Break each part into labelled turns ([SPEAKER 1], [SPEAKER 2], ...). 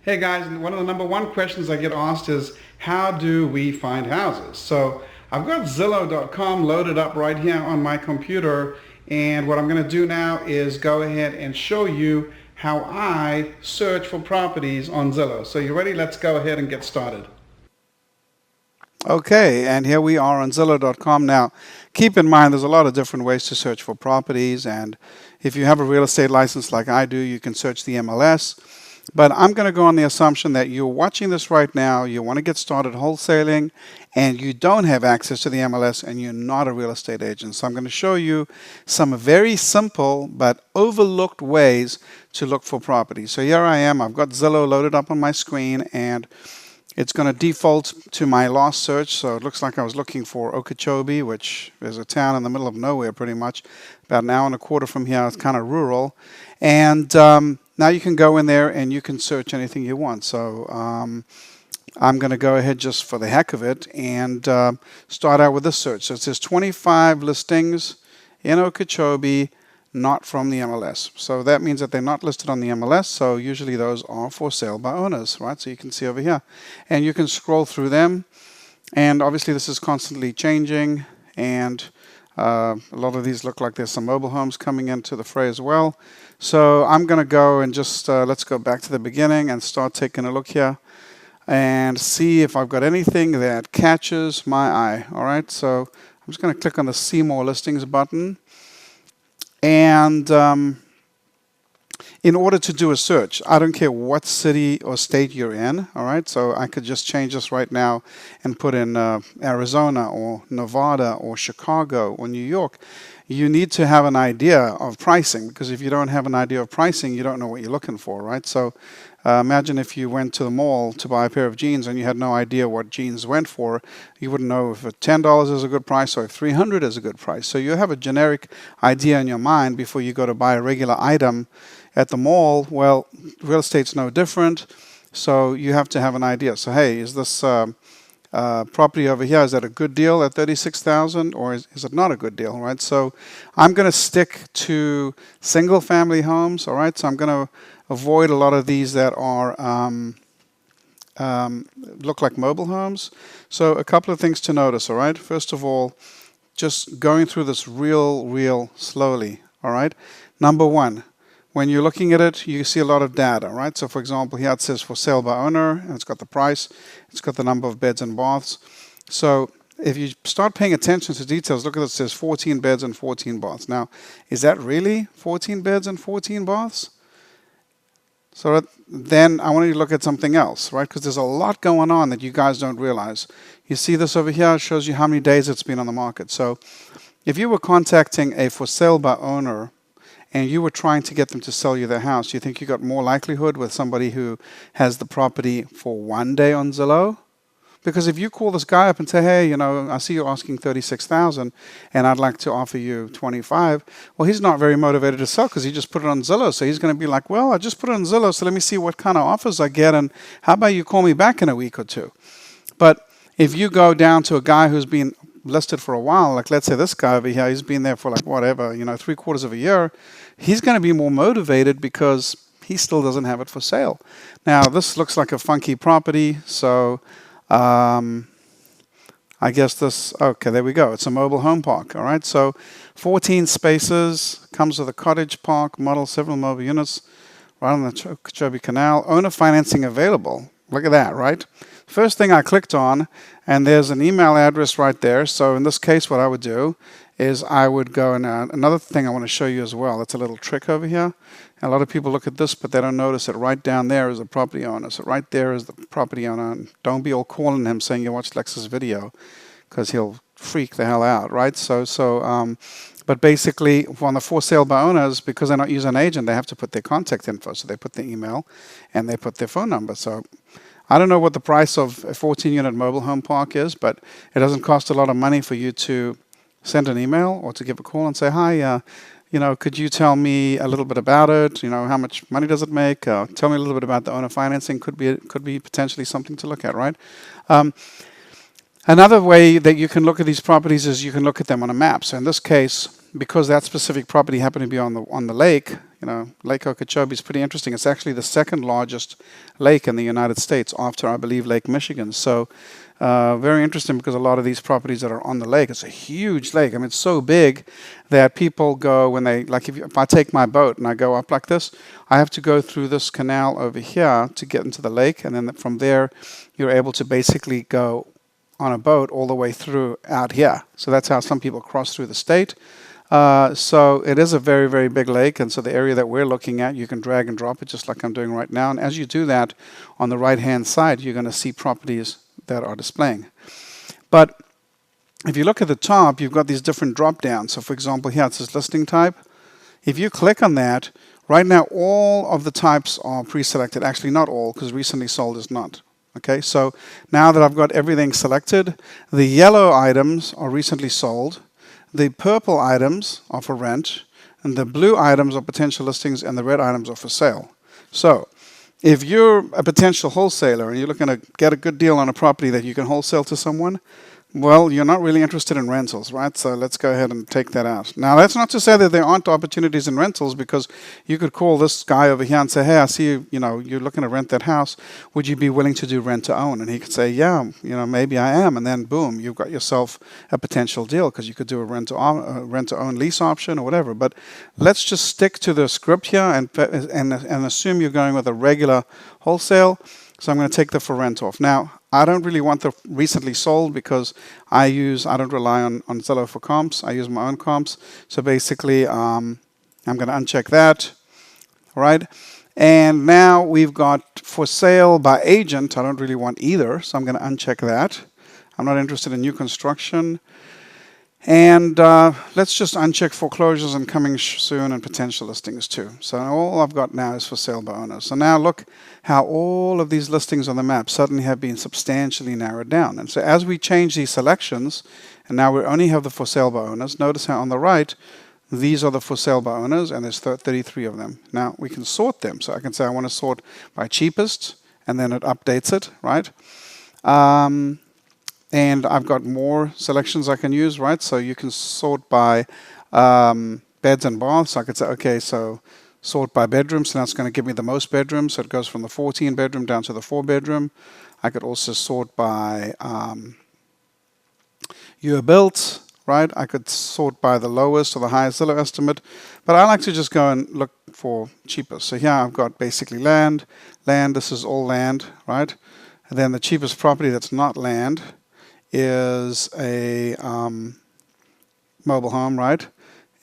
[SPEAKER 1] Hey guys, one of the number one questions I get asked is how do we find houses? So I've got Zillow.com loaded up right here on my computer, and what I'm going to do now is go ahead and show you how I search for properties on Zillow. So you ready? Let's go ahead and get started. Okay, and here we are on Zillow.com. Now, keep in mind there's a lot of different ways to search for properties, and if you have a real estate license like I do, you can search the MLS. But I'm going to go on the assumption that you're watching this right now, you want to get started wholesaling, and you don't have access to the MLS, and you're not a real estate agent. So I'm going to show you some very simple but overlooked ways to look for property. So here I am. I've got Zillow loaded up on my screen, and it's going to default to my last search. So it looks like I was looking for Okeechobee, which is a town in the middle of nowhere pretty much, about an hour and a quarter from here. It's kind of rural. And now you can go in there and you can search anything you want. So I'm going to go ahead just for the heck of it and start out with this search. So it says 25 listings in Okeechobee, not from the MLS. So that means that they're not listed on the MLS. So usually those are for sale by owners, right? So you can see over here. And you can scroll through them. And obviously this is constantly changing. And a lot of these look like there's some mobile homes coming into the fray as well. So I'm going to go and just let's go back to the beginning and start taking a look here and see if I've got anything that catches my eye. All right, so I'm just going to click on the See More Listings button. And in order to do a search, I don't care what city or state you're in, all right? So I could just change this right now and put in Arizona or Nevada or Chicago or New York. You need to have an idea of pricing, because if you don't have an idea of pricing, you don't know what you're looking for, right? So imagine if you went to the mall to buy a pair of jeans and you had no idea what jeans went for. You wouldn't know if $10 is a good price or if $300 is a good price. So you have a generic idea in your mind before you go to buy a regular item at the mall. Well, real estate's no different. So you have to have an idea. So hey, is this property over here, is that a good deal at $36,000, or is it not a good deal, right? So I'm going to stick to single family homes, all right? So I'm going to avoid a lot of these that are look like mobile homes. So a couple of things to notice, all right? First of all, just going through this real slowly, all right? Number one, when you're looking at it, you see a lot of data, right? So for example, here it says for sale by owner, and it's got the price, it's got the number of beds and baths. So if you start paying attention to details, look at it, it says 14 beds and 14 baths. Now, is that really 14 beds and 14 baths? So then I want you to look at something else, right? Because there's a lot going on that you guys don't realize. You see this over here, it shows you how many days it's been on the market. So if you were contacting a for sale by owner and you were trying to get them to sell you their house, you think you got more likelihood with somebody who has the property for 1 day on Zillow? Because if you call this guy up and say, hey, you know, I see you're asking $36,000 and I'd like to offer you $25,000, well, he's not very motivated to sell because he just put it on Zillow. So he's going to be like, well, I just put it on Zillow, so let me see what kind of offers I get, and how about you call me back in a week or two? But if you go down to a guy who's been listed for a while, like let's say this guy over here, he's been there for like whatever, 3/4 of a year, he's going to be more motivated because he still doesn't have it for sale. Now, this looks like a funky property, so I guess this, okay, there we go. It's a mobile home park, all right? So 14 spaces, comes with a cottage park, model, several mobile units, right on the Okeechobee Canal. Owner financing available. Look at that, right? First thing I clicked on, and there's an email address right there. So in this case, what I would do is I would go, and another thing I want to show you as well, it's a little trick over here. A lot of people look at this, but they don't notice that right down there is the property owner. So right there is the property owner. And don't be all calling him saying you watched Lex's video, because he'll freak the hell out, right? But basically, on the for sale by owners, because they're not using an agent, they have to put their contact info. So they put their email and they put their phone number. So I don't know what the price of a 14-unit mobile home park is, but it doesn't cost a lot of money for you to send an email or to give a call and say, hi, could you tell me a little bit about it? How much money does it make? Tell me a little bit about the owner financing. Could be potentially something to look at, right? Another way that you can look at these properties is you can look at them on a map. So in this case, because that specific property happened to be on the lake, Lake Okeechobee is pretty interesting. It's actually the second largest lake in the United States after, I believe, Lake Michigan. So very interesting because a lot of these properties that are on the lake, it's a huge lake. I mean, it's so big that people go when they, like if I take my boat and I go up like this, I have to go through this canal over here to get into the lake. And then from there, you're able to basically go on a boat all the way through out here. So that's how some people cross through the state. So it is a very, very big lake, and so the area that we're looking at, you can drag and drop it just like I'm doing right now. And as you do that, on the right-hand side, you're going to see properties that are displaying. But if you look at the top, you've got these different drop-downs. So for example, here it says listing type. If you click on that, right now all of the types are pre-selected. Actually, not all, because recently sold is not. Okay, so now that I've got everything selected, the yellow items are recently sold. The purple items are for rent, and the blue items are potential listings, and the red items are for sale. So if you're a potential wholesaler and you're looking to get a good deal on a property that you can wholesale to someone, well, you're not really interested in rentals, right? So let's go ahead and take that out. Now, that's not to say that there aren't opportunities in rentals, because you could call this guy over here and say, hey, I see you're looking to rent that house. Would you be willing to do rent to own? And he could say, yeah, maybe I am. And then boom, you've got yourself a potential deal, because you could do a rent to own lease option or whatever. But let's just stick to the script here and assume you're going with a regular wholesale. So I'm going to take the for rent off. Now, I don't really want the recently sold, because I don't rely on Zillow for comps. I use my own comps. So basically, I'm going to uncheck that. All right. And now we've got for sale by agent. I don't really want either. So I'm going to uncheck that. I'm not interested in new construction. And let's just uncheck foreclosures and coming soon and potential listings too. So all I've got now is for sale by owners. So now look how all of these listings on the map suddenly have been substantially narrowed down. And so as we change these selections, and now we only have the for sale by owners, notice how on the right, these are the for sale by owners, and there's 33 of them. Now we can sort them. So I can say I want to sort by cheapest, and then it updates it, right? And I've got more selections I can use, right? So you can sort by beds and baths. I could say, okay, so sort by bedrooms, and that's going to give me the most bedrooms. So it goes from the 14 bedroom down to the 4 bedroom. I could also sort by year built, right? I could sort by the lowest or the highest Zillow estimate. But I like to just go and look for cheapest. So here I've got basically land. This is all land, right? And then the cheapest property that's not land is a mobile home, right?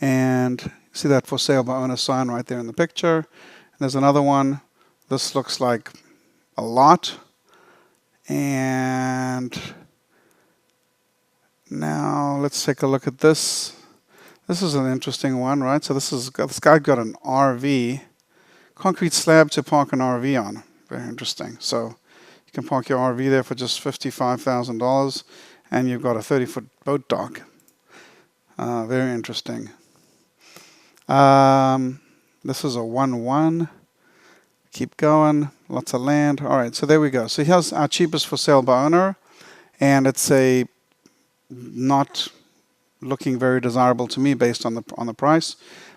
[SPEAKER 1] And see that for sale by owner sign right there in the picture. And there's another one. This looks like a lot. And now let's take a look at this. This is an interesting one, right? So this guy got an RV, concrete slab to park an RV on. Very interesting. So you can park your RV there for just $55,000, and you've got a 30-foot boat dock. Very interesting. This is a 1-1. Keep going. Lots of land. All right, so there we go. So here's our cheapest for sale by owner, and it's a not looking very desirable to me based on the price.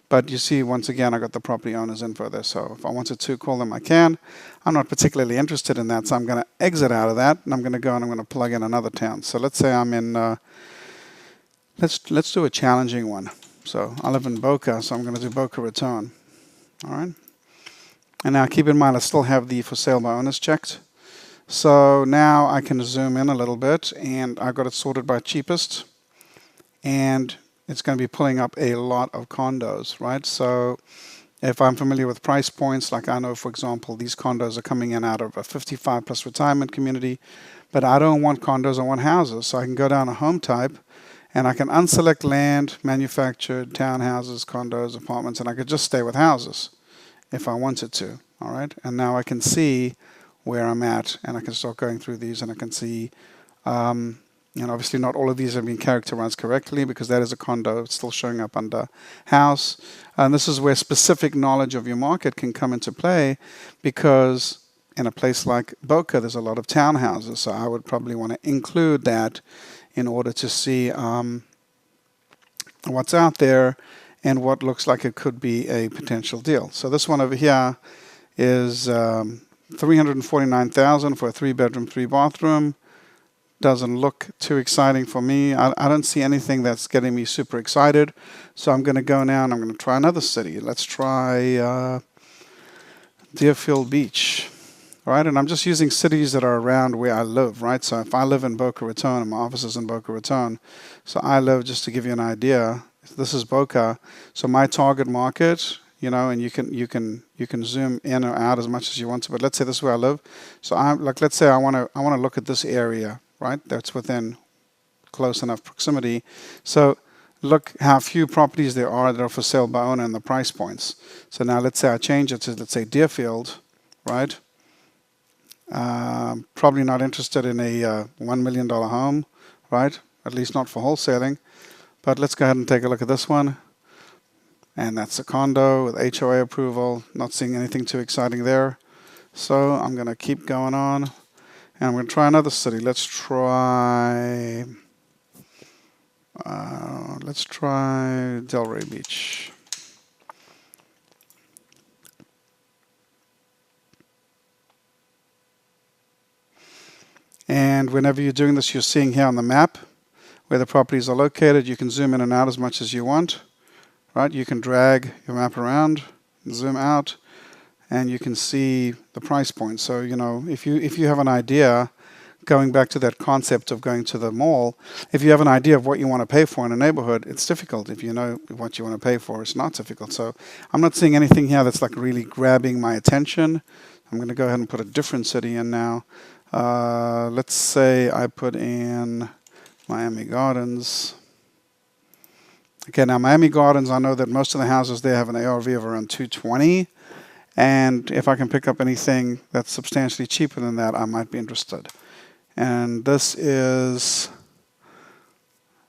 [SPEAKER 1] But you see, once again, I got the property owner's info there. So if I wanted to call them, I can. I'm not particularly interested in that, so I'm going to exit out of that, and I'm going to go and I'm going to plug in another town. So let's say I'm in, let's do a challenging one. So I live in Boca, so I'm going to do Boca Raton. All right. And now keep in mind, I still have the for sale by owners checked. So now I can zoom in a little bit, and I've got it sorted by cheapest. And it's going to be pulling up a lot of condos, right? So if I'm familiar with price points, like I know, for example, these condos are coming in out of a 55 plus retirement community, but I don't want condos, I want houses. So I can go down a home type, and I can unselect land, manufactured, townhouses, condos, apartments, and I could just stay with houses if I wanted to, all right? And now I can see where I'm at, and I can start going through these, and I can see and obviously not all of these have been characterized correctly, because that is a condo. It's still showing up under house. And this is where specific knowledge of your market can come into play, because in a place like Boca, there's a lot of townhouses, so I would probably want to include that in order to see what's out there and what looks like it could be a potential deal. So this one over here is $349,000 for a 3-bedroom, 3-bathroom. Doesn't look too exciting for me. I don't see anything that's getting me super excited. So I'm going to go now and I'm going to try another city. Let's try Deerfield Beach. All right, and I'm just using cities that are around where I live, right? So if I live in Boca Raton and my office is in Boca Raton, so I live, just to give you an idea, this is Boca. So my target market, and you can zoom in or out as much as you want to. But let's say this is where I live. So let's say I want to look at this area, right? That's within close enough proximity. So look how few properties there are that are for sale by owner and the price points. So now let's say I change it to, let's say, Deerfield, right? Probably not interested in a $1 million home, right? At least not for wholesaling. But let's go ahead and take a look at this one. And that's a condo with HOA approval. Not seeing anything too exciting there. So I'm going to keep going on. And I'm going to try another city. Let's try Delray Beach. And whenever you're doing this, you're seeing here on the map where the properties are located. You can zoom in and out as much as you want, right? You can drag your map around, zoom out, and you can see the price point. So, if you have an idea, going back to that concept of going to the mall, if you have an idea of what you want to pay for in a neighborhood, it's difficult. If you know what you want to pay for, it's not difficult. So I'm not seeing anything here that's like really grabbing my attention. I'm going to go ahead and put a different city in now. Let's say I put in Miami Gardens. Okay, now Miami Gardens, I know that most of the houses there have an ARV of around 220. And if I can pick up anything that's substantially cheaper than that, I might be interested. And this is,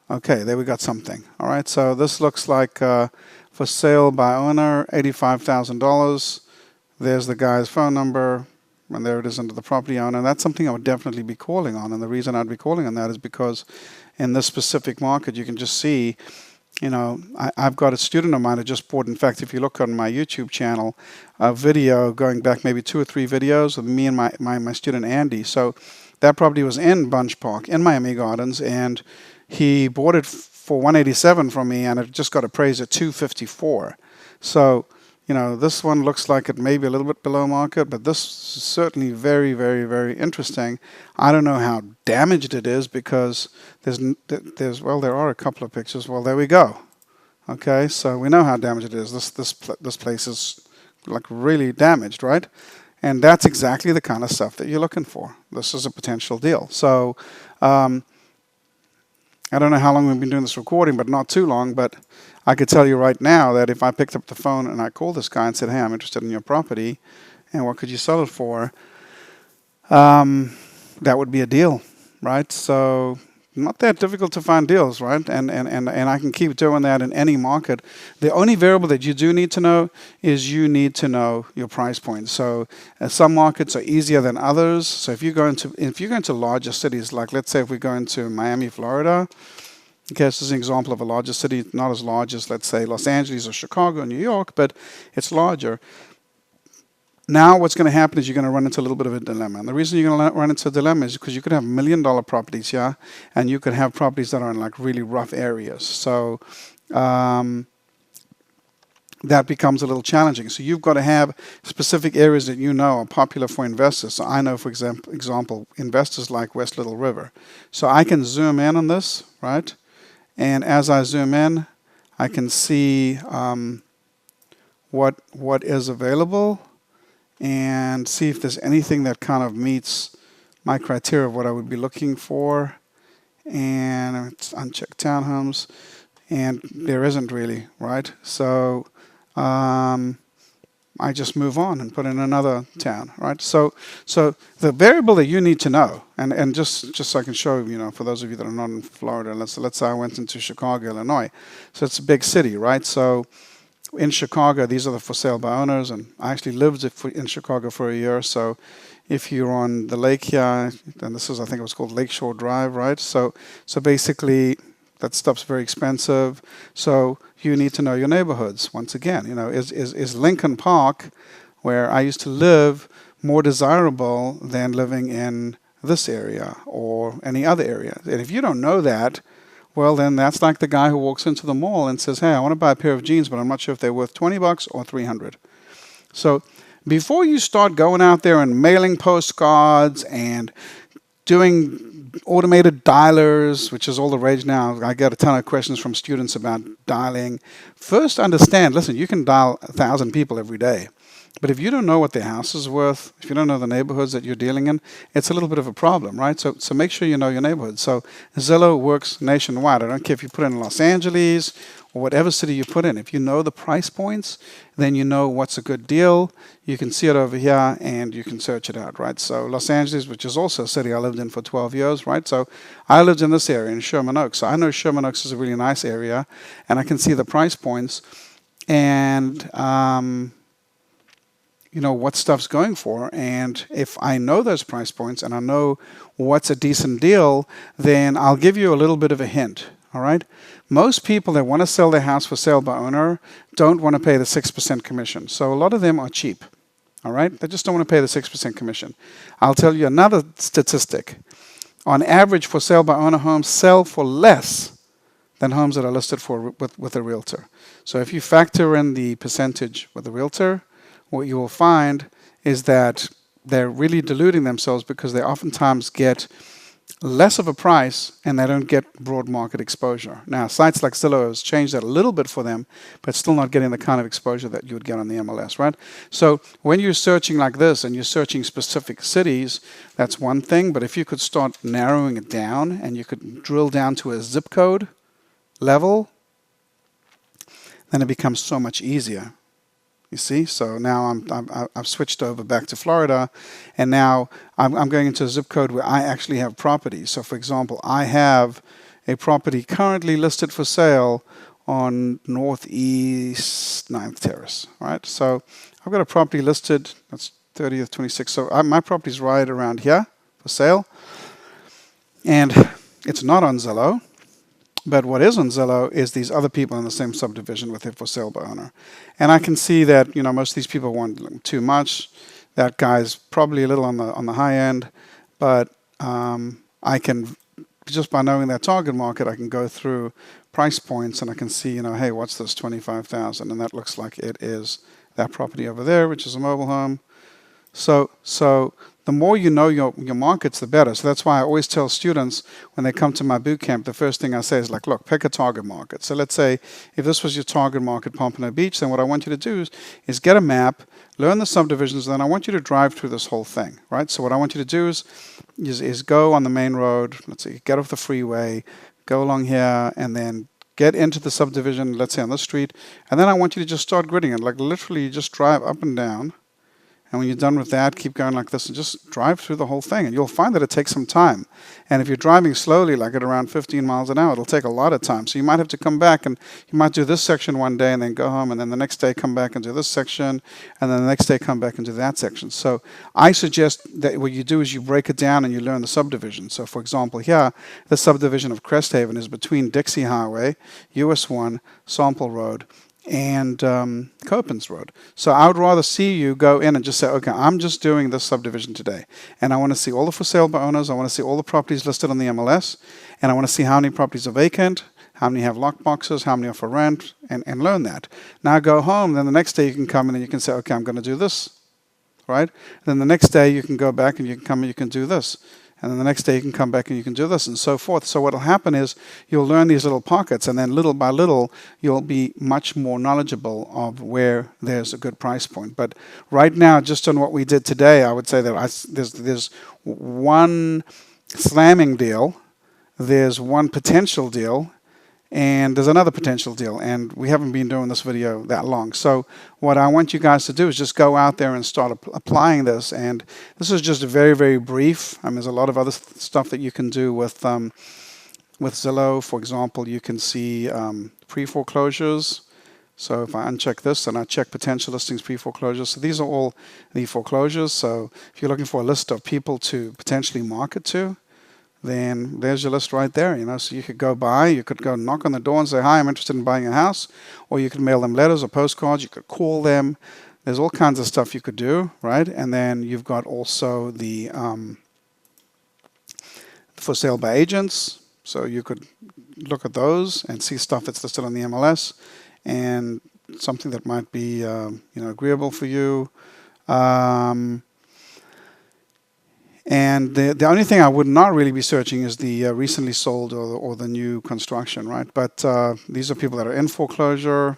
[SPEAKER 1] okay, there we got something. All right, so this looks like for sale by owner, $85,000. There's the guy's phone number. And there it is under the property owner. That's something I would definitely be calling on. And the reason I'd be calling on that is because in this specific market, you can just see, I've got a student of mine who just bought, in fact, if you look on my YouTube channel, a video going back maybe 2 or 3 videos with me and my student Andy. So that property was in Bunch Park in Miami Gardens, and he bought it for $187 from me, and it just got appraised at $254. So this one looks like it may be a little bit below market, but this is certainly very, very, very interesting. I don't know how damaged it is because there are a couple of pictures. Well, there we go. Okay, so we know how damaged it is. This place is like really damaged, right? And that's exactly the kind of stuff that you're looking for. This is a potential deal. So I don't know how long we've been doing this recording, but not too long. But I could tell you right now that if I picked up the phone and I called this guy and said, hey, I'm interested in your property, and what could you sell it for, that would be a deal, right? So not that difficult to find deals, right? And I can keep doing that in any market. The only variable that you do need to know is you need to know your price point. So some markets are easier than others. So if you go into larger cities, like let's say if we go into Miami, Florida, okay, this is an example of a larger city, not as large as, let's say, Los Angeles or Chicago or New York, but it's larger. Now what's going to happen is you're going to run into a little bit of a dilemma. And the reason you're going to run into a dilemma is because you could have $1 million properties, yeah, and you could have properties that are in like really rough areas. So that becomes a little challenging. So you've got to have specific areas that are popular for investors. So I know, for example, investors like West Little River. So I can zoom in on this, right? And as I zoom in, I can see what is available and see if there's anything that kind of meets my criteria of what I would be looking for. And it's unchecked townhomes, and there isn't really, right? So I just move on and put in another town, right? So the variable that you need to know, and just so I can show, for those of you that are not in Florida, let's say I went into Chicago, Illinois. So it's a big city, right? So in Chicago, these are the for sale by owners, and I actually lived in Chicago for a year. So, if you're on the lake here, and this is, I think it was called Lakeshore Drive, right? So basically, that stuff's very expensive. So you need to know your neighborhoods. Once again, is Lincoln Park, where I used to live, more desirable than living in this area or any other area? And if you don't know that, well, then that's like the guy who walks into the mall and says, hey, I want to buy a pair of jeans, but I'm not sure if they're worth $20 or $300. So before you start going out there and mailing postcards and doing automated dialers, which is all the rage now, I get a ton of questions from students about dialing. First understand, listen, you can dial 1,000 people every day. But if you don't know what their house is worth, if you don't know the neighborhoods that you're dealing in, it's a little bit of a problem, right? So make sure you know your neighborhood. So Zillow works nationwide. I don't care if you put it in Los Angeles or whatever city you put in. If you know the price points, then you know what's a good deal. You can see it over here and you can search it out, right? So Los Angeles, which is also a city I lived in for 12 years, right? So I lived in this area in Sherman Oaks. So I know Sherman Oaks is a really nice area and I can see the price points and what stuff's going for. And if I know those price points and I know what's a decent deal, then I'll give you a little bit of a hint. All right. Most people that want to sell their house for sale by owner don't want to pay the 6% commission. So a lot of them are cheap. All right. They just don't want to pay the 6% commission. I'll tell you another statistic. On average, for sale by owner homes sell for less than homes that are listed for with a realtor. So if you factor in the percentage with a realtor, what you will find is that they're really diluting themselves because they oftentimes get less of a price and they don't get broad market exposure. Now, sites like Zillow has changed that a little bit for them, but still not getting the kind of exposure that you would get on the MLS, right? So when you're searching like this and you're searching specific cities, that's one thing. But if you could start narrowing it down and you could drill down to a zip code level, then it becomes so much easier. You see, so now I've switched over back to Florida, and now I'm going into a zip code where I actually have properties. So, for example, I have a property currently listed for sale on Northeast 9th Terrace. Right, so I've got a property listed. That's 30th, 26th. So my property's right around here for sale, and it's not on Zillow. But what is on Zillow is these other people in the same subdivision with it for sale by owner. And I can see that, most of these people want too much. That guy's probably a little on the high end. But I can, just by knowing that target market, I can go through price points and I can see, hey, what's this, 25,000? And that looks like it is that property over there, which is a mobile home. So the more you know your markets, the better. So that's why I always tell students when they come to my boot camp, the first thing I say is look, pick a target market. So let's say if this was your target market, Pompano Beach, then what I want you to do is get a map, learn the subdivisions, and then I want you to drive through this whole thing, right? So what I want you to do is go on the main road, let's say, get off the freeway, go along here, and then get into the subdivision, let's say on this street, and then I want you to just start gridding it, like literally just drive up and down. And when you're done with that, keep going like this and just drive through the whole thing. And you'll find that it takes some time. And if you're driving slowly, like at around 15 miles an hour, it'll take a lot of time. So you might have to come back and you might do this section one day and then go home. And then the next day come back and do this section. And then the next day come back and do that section. So I suggest that what you do is you break it down and you learn the subdivision. So for example, here, the subdivision of Cresthaven is between Dixie Highway, US 1, Sample Road, and Copens Road. So I would rather see you go in and just say, okay, I'm just doing this subdivision today. And I want to see all the for sale by owners. I want to see all the properties listed on the MLS. And I want to see how many properties are vacant, how many have locked boxes, how many are for rent, and learn that. Now go home, then the next day you can come in and you can say, okay, I'm going to do this, right? Then the next day you can go back and you can come and you can do this. And then the next day you can come back and you can do this and so forth. So what will happen is you'll learn these little pockets and then little by little you'll be much more knowledgeable of where there's a good price point. But right now, just on what we did today, I would say that there's one slamming deal, there's one potential deal, and there's another potential deal. And we haven't been doing this video that long. So what I want you guys to do is just go out there and start applying this. And this is just very, very brief. I mean, there's a lot of other stuff that you can do with Zillow. For example, you can see pre-foreclosures So if I uncheck this and I check potential listings pre-foreclosure, so these are all the foreclosures. So if you're looking for a list of people to potentially market to, then there's your list right there. So you could go by, you could go knock on the door and say, hi, I'm interested in buying a house, or you could mail them letters or postcards, you could call them. There's all kinds of stuff you could do, right? And then you've got also the for sale by agents. So you could look at those and see stuff that's listed on the MLS and something that might be agreeable for you. And the only thing I would not really be searching is the recently sold or the new construction, right? But these are people that are in foreclosure,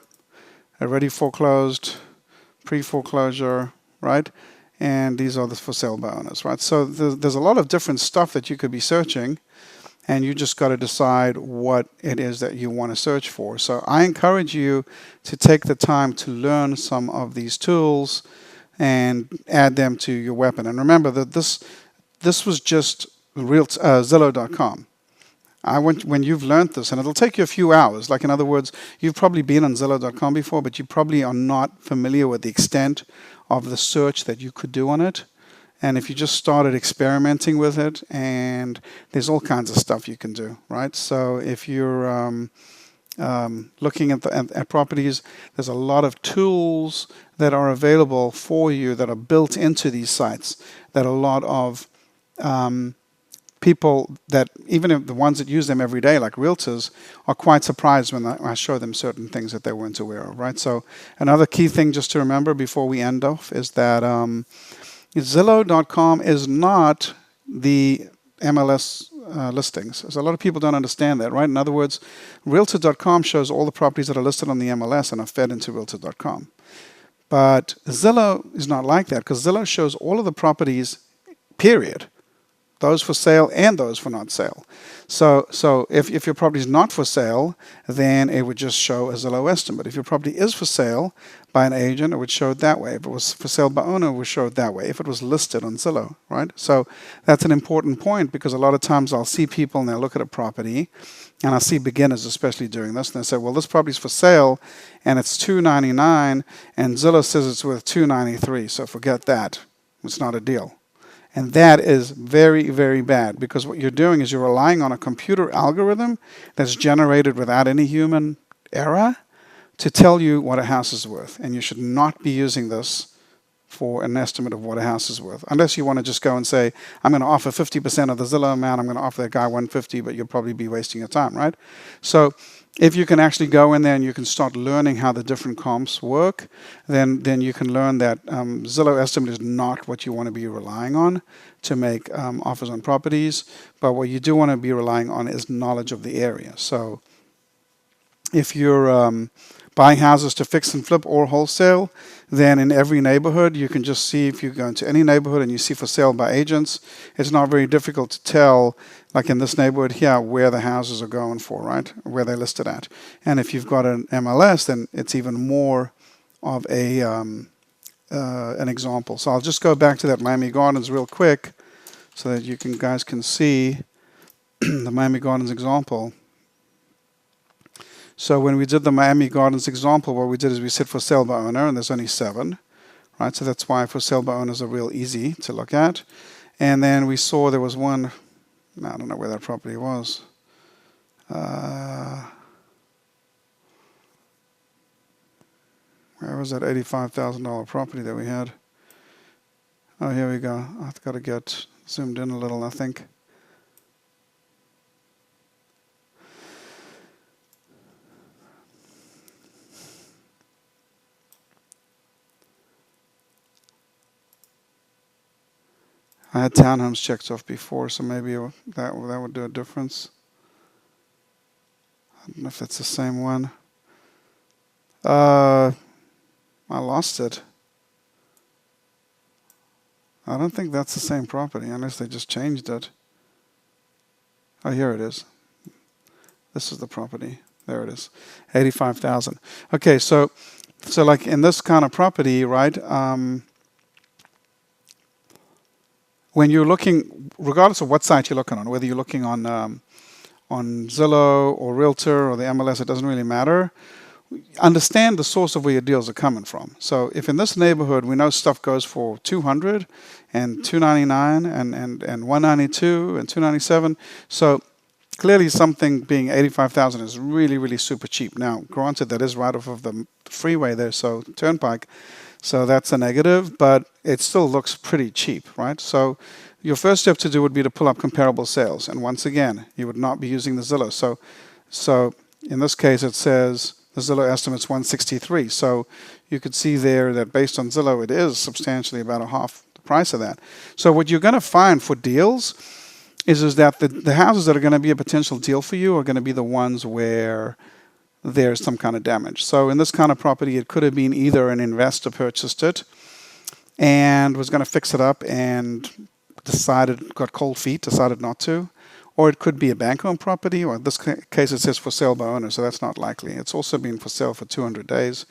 [SPEAKER 1] already foreclosed, pre-foreclosure, right? And these are the for sale by owners, right? So there's a lot of different stuff that you could be searching, and you just got to decide what it is that you want to search for. So I encourage you to take the time to learn some of these tools and add them to your weapon. And remember that this was just Zillow.com. When you've learned this, and it'll take you a few hours, like in other words, you've probably been on Zillow.com before, but you probably are not familiar with the extent of the search that you could do on it. And if you just started experimenting with it, and there's all kinds of stuff you can do, right? So if you're looking at properties, there's a lot of tools that are available for you that are built into these sites that a lot of people that, even if the ones that use them every day, like realtors, are quite surprised when I show them certain things that they weren't aware of, right? So another key thing just to remember before we end off is that Zillow.com is not the MLS listings. So a lot of people don't understand that, right? In other words, Realtor.com shows all the properties that are listed on the MLS and are fed into Realtor.com. But Zillow is not like that, because Zillow shows all of the properties, period. Those for sale and those for not sale. So if your property is not for sale, then it would just show a Zillow estimate. If your property is for sale by an agent, it would show it that way. If it was for sale by owner, it would show it that way. If it was listed on Zillow, right? So that's an important point, because a lot of times I'll see people and they'll look at a property, and I'll see beginners especially doing this, and they say, well, this property's for sale and it's $299 and Zillow says it's worth $293, so forget that. It's not a deal. And that is very, very bad, because what you're doing is you're relying on a computer algorithm that's generated without any human error to tell you what a house is worth. And you should not be using this for an estimate of what a house is worth, unless you want to just go and say, I'm going to offer 50% of the Zillow amount, I'm going to offer that guy $150, but you'll probably be wasting your time, right? So if you can actually go in there and you can start learning how the different comps work, then you can learn that Zillow estimate is not what you want to be relying on to make offers on properties. But what you do want to be relying on is knowledge of the area. So if you're buying houses to fix and flip or wholesale, then in every neighborhood you can just see, if you go into any neighborhood and you see for sale by agents, it's not very difficult to tell, like in this neighborhood here, where the houses are going for, right? Where they're listed at. And if you've got an MLS, then it's even more of an example. So I'll just go back to that Miami Gardens real quick so that you guys can see the Miami Gardens example. So when we did the Miami Gardens example, what we did is we said for sale by owner, and there's only 7, right? So that's why for sale by owners are real easy to look at. And then we saw there was one, I don't know where that property was. Where was that $85,000 property that we had? Oh, here we go. I've got to get zoomed in a little, I think. I had townhomes checked off before, so maybe that would do a difference. I don't know if that's the same one. I lost it. I don't think that's the same property, unless they just changed it. Oh, here it is. This is the property. There it is. 85,000. Okay, so like in this kind of property, right? When you're looking, regardless of what site you're looking on, whether you're looking on Zillow or Realtor or the MLS, it doesn't really matter. understand the source of where your deals are coming from. So if in this neighborhood we know stuff goes for 200 and 299 and 192 and 297, so clearly something being 85,000 is really, really super cheap. Now, granted, that is right off of the freeway there, so turnpike, so that's a negative, but it still looks pretty cheap, right? So your first step to do would be to pull up comparable sales, and once again, you would not be using the Zillow. So in this case, it says the Zillow estimate's 163. So you could see there that based on Zillow, it is substantially about a half the price of that. So what you're going to find for deals is that the houses that are going to be a potential deal for you are going to be the ones where there's some kind of damage. So in this kind of property, it could have been either an investor purchased it and was going to fix it up and got cold feet, decided not to. Or it could be a bank-owned property, or in this case it says for sale by owner, so that's not likely. It's also been for sale for 200 days,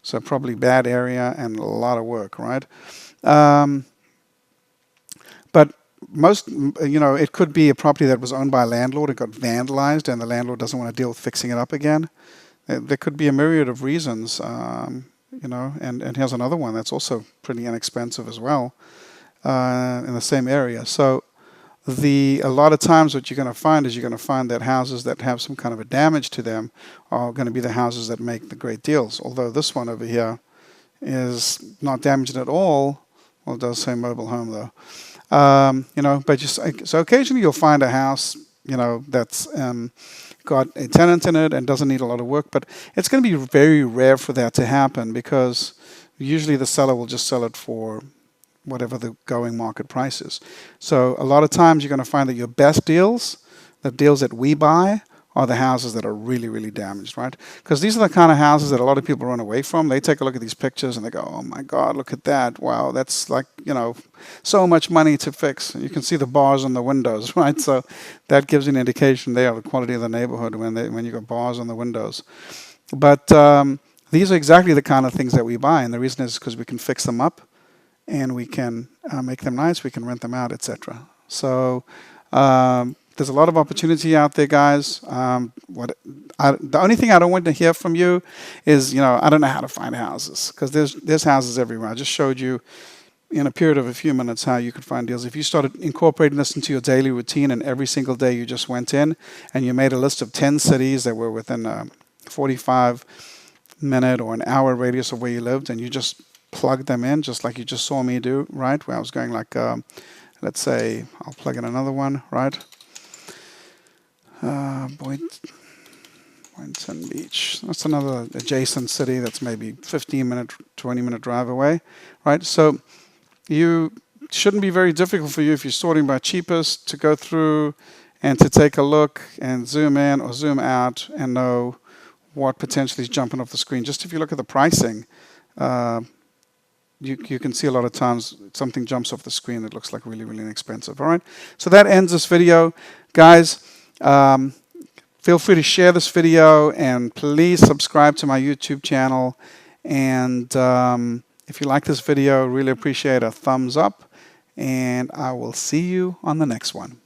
[SPEAKER 1] so probably bad area and a lot of work, right? But most, it could be a property that was owned by a landlord. It got vandalized, and the landlord doesn't want to deal with fixing it up again. There could be a myriad of reasons, and here's another one that's also pretty inexpensive as well, in the same area. So a lot of times what you're going to find is that houses that have some kind of a damage to them are going to be the houses that make the great deals. Although this one over here is not damaged at all. Well, it does say mobile home though. So occasionally you'll find a house, that's got a tenant in it and doesn't need a lot of work, but it's going to be very rare for that to happen because usually the seller will just sell it for whatever the going market price is. So a lot of times you're going to find that your best deals, the deals that we buy, are the houses that are really, really damaged, right? Because these are the kind of houses that a lot of people run away from. They take a look at these pictures and they go, oh my God, look at that. Wow, that's like, so much money to fix. You can see the bars on the windows, right? So that gives you an indication there of the quality of the neighborhood when you got bars on the windows. But these are exactly the kind of things that we buy. And the reason is because we can fix them up, and we can make them nice, we can rent them out, etc. So there's a lot of opportunity out there, guys. The only thing I don't want to hear from you is, I don't know how to find houses, because there's houses everywhere. I just showed you in a period of a few minutes how you could find deals. If you started incorporating this into your daily routine, and every single day you just went in and you made a list of 10 cities that were within a 45-minute or an hour radius of where you lived, and you just plug them in just like you just saw me do, right? Where I was going like, let's say, I'll plug in another one, right? Boynton Beach. That's another adjacent city that's maybe 15-minute, 20-minute drive away, right? So you shouldn't be very difficult for you if you're sorting by cheapest to go through and to take a look and zoom in or zoom out and know what potentially is jumping off the screen. Just if you look at the pricing, you can see a lot of times something jumps off the screen that looks like really, really inexpensive. All right, so that ends this video. Guys, feel free to share this video, and please subscribe to my YouTube channel. And if you like this video, really appreciate a thumbs up, and I will see you on the next one.